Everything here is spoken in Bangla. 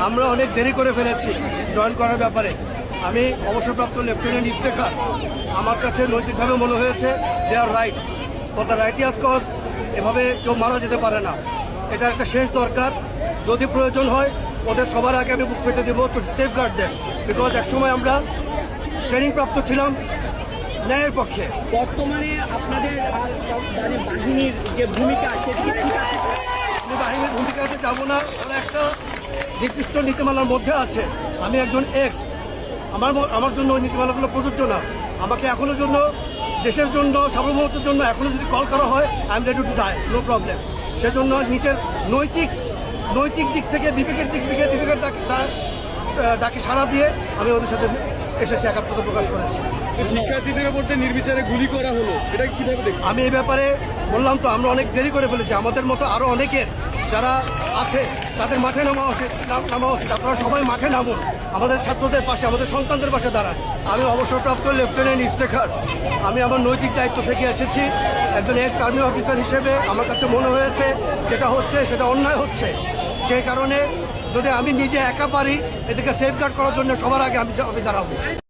আমরা অনেক দেরি করে ফেলেছি জয়েন করার ব্যাপারে। আমি অবসরপ্রাপ্ত লেফটেন্যান্ট ইফতেখার, আমার কাছে নৈতিকভাবে মনে হয়েছে they are right for the righteous cause. এভাবে কেউ মারা যেতে পারে না, এটা একটা শেষ দরকার। যদি প্রয়োজন হয় ওদের সবার আগে আমি বুক পেতে দেবো to safeguard then, because একসময় আমরা ট্রেনিং প্রাপ্ত ছিলাম ন্যায়ের পক্ষে। বর্তমানে আপনাদের বাহিনীর যে ভূমিকা সেটি ঠিক আছে? আমি বাহিনীর ভূমিকাতে যাব না, ওরা একটা নির্দিষ্ট নীতিমালার মধ্যে আছে। আমি একজন এক্স, আমার জন্য ওই নীতিমালাগুলো প্রযোজ্য না। আমাকে এখনো জন্য, দেশের জন্য, সার্বভৌমত্বের জন্য এখনো যদি কল করা হয়, I am ready to die, no problem. সেজন্য নিজের নৈতিক দিক থেকে, বিবেকের দিক থেকে, বিবেকের ডাকে সাড়া দিয়ে আমি ওদের সাথে এসেছি, একাত্মতা প্রকাশ করেছি। শিক্ষার্থীদের উপর যে নির্বিচারে গুলি করা হলো, এটা কিভাবে দেখছেন? আমি এই ব্যাপারে বললাম তো, আমরা অনেক দেরি করে ফেলেছি। আমাদের মতো আরো অনেকের যারা আছে তাদের মাঠে নামা উচিত। আপনারা সবাই মাঠে নামুন, আমাদের ছাত্রদের পাশে, আমাদের সন্তানদের পাশে দাঁড়ান। আমি অবসরপ্রাপ্ত লেফটেন্যান্ট ইফতেখার, আমি আমার নৈতিক দায়িত্ব থেকে এসেছি। একজন এক্স আর্মি অফিসার হিসেবে আমার কাছে মনে হয়েছে যেটা হচ্ছে সেটা অন্যায় হচ্ছে। সেই কারণে যদি আমি নিজে একা পারি এদিকে সেফগার্ড করার জন্য সবার আগে আমি দাঁড়াবো।